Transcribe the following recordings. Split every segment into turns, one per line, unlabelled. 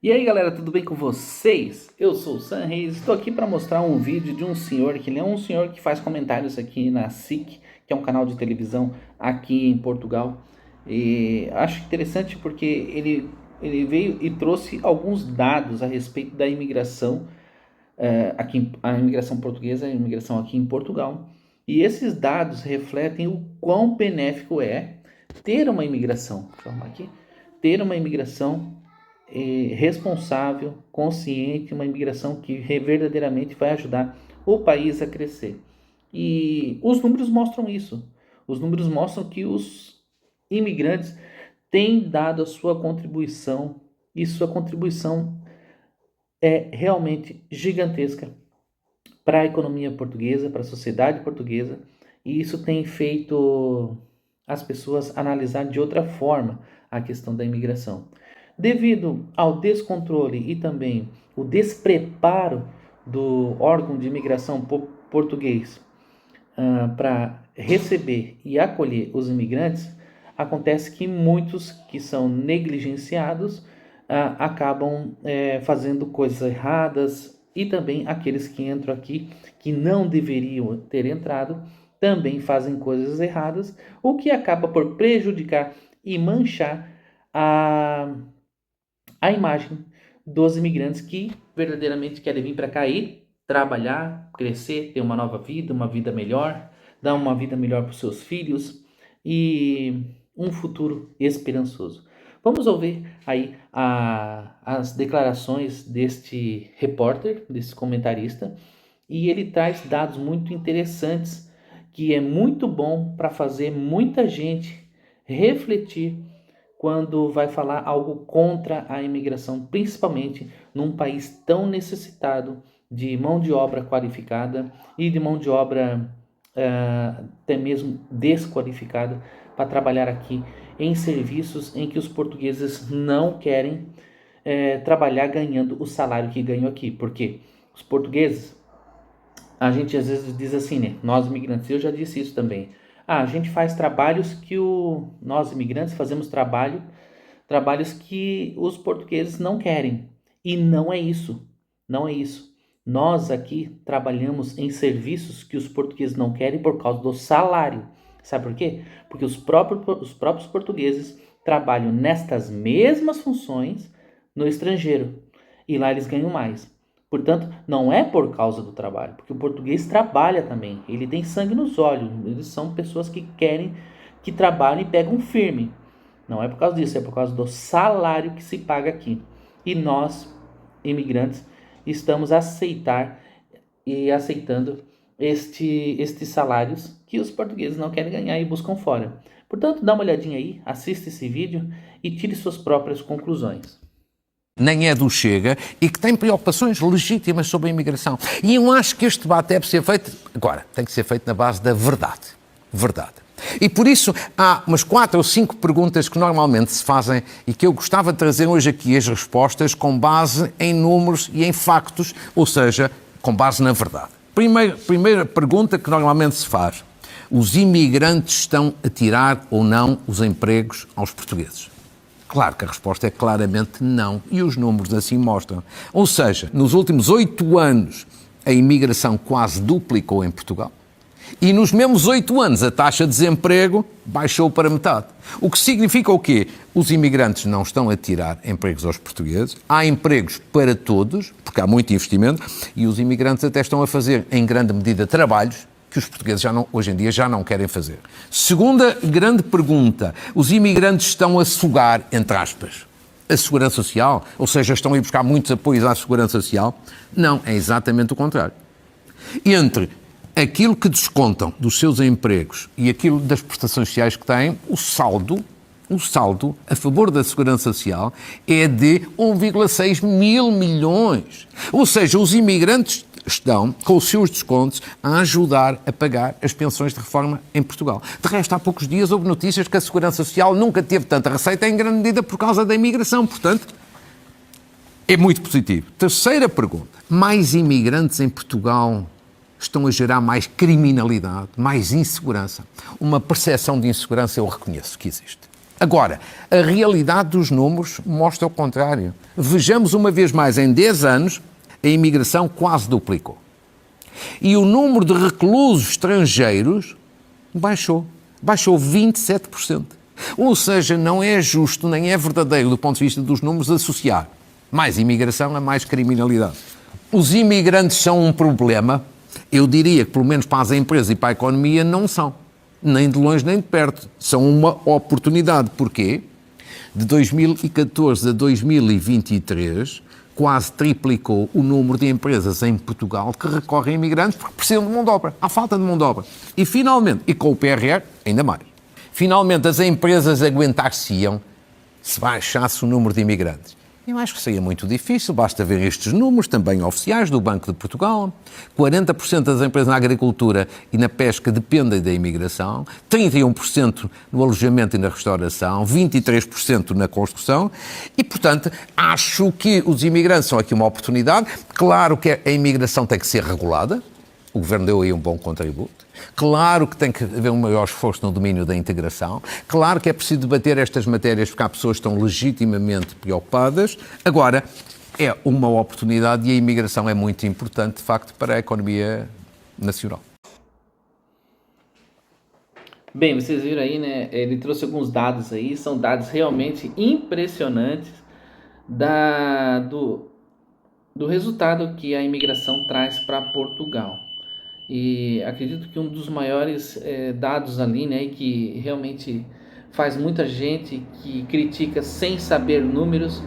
E aí galera, tudo bem com vocês? Eu sou o Sam Reis, estou aqui para mostrar um vídeo de um senhor, que ele é um senhor que faz comentários aqui na SIC, que é um canal de televisão aqui em Portugal. E acho interessante porque ele veio e trouxe alguns dados a respeito da imigração, a imigração portuguesa, a imigração aqui em Portugal. E esses dados refletem o quão benéfico é ter uma imigração, deixa eu arrumar aqui, ter uma imigração responsável, consciente, uma imigração que verdadeiramente vai ajudar o país a crescer. E os números mostram isso. Os números mostram que os imigrantes têm dado a sua contribuição e sua contribuição é realmente gigantesca para a economia portuguesa, para a sociedade portuguesa, e isso tem feito as pessoas analisar de outra forma a questão da imigração. Devido ao descontrole e também o despreparo do órgão de imigração português para receber e acolher os imigrantes, acontece que muitos que são negligenciados acabam fazendo coisas erradas, e também aqueles que entram aqui que não deveriam ter entrado também fazem coisas erradas, o que acaba por prejudicar e manchar a imagem dos imigrantes que verdadeiramente querem vir para cá e trabalhar, crescer, ter uma nova vida, uma vida melhor, dar uma vida melhor para os seus filhos e um futuro esperançoso. Vamos ouvir aí as declarações deste repórter, desse comentarista, e ele traz dados muito interessantes que é muito bom para fazer muita gente refletir quando vai falar algo contra a imigração, principalmente num país tão necessitado de mão de obra qualificada e de mão de obra até mesmo desqualificada para trabalhar aqui em serviços em que os portugueses não querem trabalhar ganhando o salário que ganham aqui. Porque os portugueses, a gente às vezes diz assim, né? Nós imigrantes, eu já disse isso também. A gente faz trabalhos que nós imigrantes fazemos trabalhos que os portugueses não querem. E não é isso. Não é isso. Nós aqui trabalhamos em serviços que os portugueses não querem por causa do salário. Sabe por quê? Porque os próprios portugueses trabalham nestas mesmas funções no estrangeiro. E lá eles ganham mais. Portanto, não é por causa do trabalho, porque o português trabalha também, ele tem sangue nos olhos, eles são pessoas que querem, que trabalham e pegam firme. Não é por causa disso, é por causa do salário que se paga aqui. E nós, imigrantes, estamos a aceitar e aceitando estes salários que os portugueses não querem ganhar e buscam fora. Portanto, dá uma olhadinha aí, assista esse vídeo e tire suas próprias conclusões.
Nem é do Chega, e que tem preocupações legítimas sobre a imigração. E eu acho que este debate deve ser feito, agora, tem que ser feito na base da verdade. Verdade. E por isso há umas 4 ou 5 perguntas que normalmente se fazem e que eu gostava de trazer hoje aqui as respostas com base em números e em factos, ou seja, com base na verdade. Primeira pergunta que normalmente se faz: os imigrantes estão a tirar ou não os empregos aos portugueses? Claro que a resposta é claramente não, e os números assim mostram. Ou seja, nos últimos 8 anos a imigração quase duplicou em Portugal, e nos mesmos 8 anos a taxa de desemprego baixou para metade. O que significa o quê? Os imigrantes não estão a tirar empregos aos portugueses, há empregos para todos, porque há muito investimento, e os imigrantes até estão a fazer, em grande medida, trabalhos que os portugueses hoje em dia já não querem fazer. Segunda grande pergunta: os imigrantes estão a sugar, entre aspas, a segurança social? Ou seja, estão a ir buscar muitos apoios à segurança social? Não, é exatamente o contrário. Entre aquilo que descontam dos seus empregos e aquilo das prestações sociais que têm, o saldo a favor da segurança social é de 1,6 mil milhões. Ou seja, os imigrantes estão, com os seus descontos, a ajudar a pagar as pensões de reforma em Portugal. De resto, há poucos dias houve notícias que a Segurança Social nunca teve tanta receita, em grande medida por causa da imigração. Portanto, é muito positivo. Terceira pergunta: mais imigrantes em Portugal estão a gerar mais criminalidade, mais insegurança? Uma percepção de insegurança eu reconheço que existe. Agora, a realidade dos números mostra o contrário. Vejamos uma vez mais, em 10 anos, a imigração quase duplicou. E o número de reclusos estrangeiros baixou 27%. Ou seja, não é justo nem é verdadeiro do ponto de vista dos números associar mais imigração a mais criminalidade. Os imigrantes são um problema? Eu diria que pelo menos para as empresas e para a economia não são. Nem de longe nem de perto. São uma oportunidade. Porquê? De 2014 a 2023, quase triplicou o número de empresas em Portugal que recorrem a imigrantes porque precisam de mão de obra. Há falta de mão de obra. E finalmente, e com o PRR, ainda mais. Finalmente, as empresas aguentar-se-iam se baixasse o número de imigrantes. Eu acho que seria muito difícil, basta ver estes números, também oficiais, do Banco de Portugal. 40% das empresas na agricultura e na pesca dependem da imigração, 31% no alojamento e na restauração, 23% na construção e, portanto, acho que os imigrantes são aqui uma oportunidade. Claro que a imigração tem que ser regulada, o Governo deu aí um bom contributo. Claro que tem que haver um maior esforço no domínio da integração. Claro que é preciso debater estas matérias porque há pessoas que estão legitimamente preocupadas. Agora, é uma oportunidade e a imigração é muito importante, de facto, para a economia nacional.
Bem, vocês viram aí, né? Ele trouxe alguns dados aí, são dados realmente impressionantes do resultado que a imigração traz para Portugal. E acredito que um dos maiores dados ali, né, que realmente faz muita gente que critica sem saber números,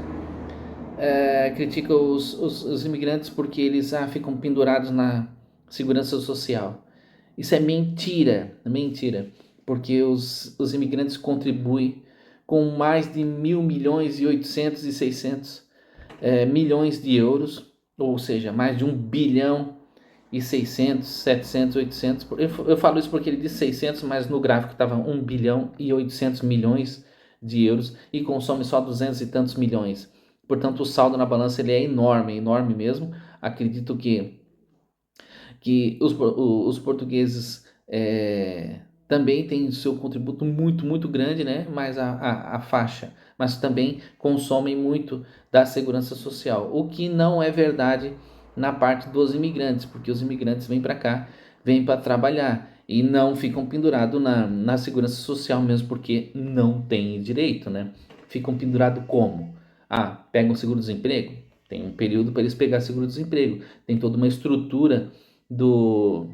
critica os imigrantes porque eles ficam pendurados na segurança social. Isso é mentira, porque os imigrantes contribuem com mais de 1.000 milhões e 600 milhões de euros, ou seja, mais de 1.600 bilhões, 700, 800. Eu falo isso porque ele disse 600, mas no gráfico estava 1.800 bilhões de euros e consome só 200 e tantos milhões. Portanto, o saldo na balança ele é enorme, enorme mesmo. Acredito que os portugueses também têm seu contributo muito, muito grande, né? Mas a faixa, mas também consomem muito da segurança social, o que não é verdade na parte dos imigrantes, porque os imigrantes vêm para cá, vêm para trabalhar e não ficam pendurados na segurança social mesmo, porque não têm direito, né? Ficam pendurados como? Pegam seguro-desemprego? Tem um período para eles pegar seguro-desemprego, tem toda uma estrutura do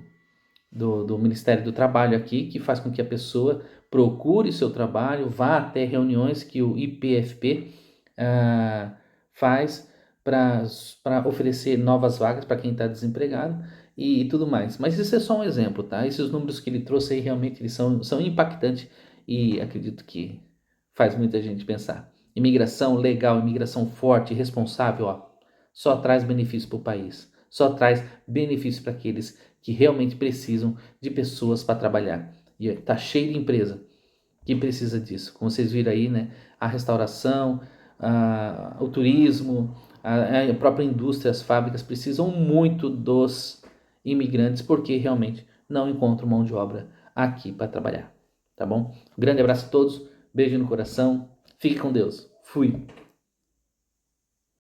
Ministério do Trabalho aqui, que faz com que a pessoa procure seu trabalho, vá até reuniões que o IPFP faz para oferecer novas vagas para quem está desempregado e tudo mais. Mas isso é só um exemplo, tá? Esses números que ele trouxe aí realmente eles são impactantes e acredito que faz muita gente pensar. Imigração legal, imigração forte, responsável, só traz benefício para o país, só traz benefício para aqueles que realmente precisam de pessoas para trabalhar. E tá cheio de empresa que precisa disso. Como vocês viram aí, né? A restauração, o turismo, a própria indústria, as fábricas precisam muito dos imigrantes porque realmente não encontram mão de obra aqui para trabalhar. Tá bom? Um grande abraço a todos, beijo no coração, fique com Deus. Fui!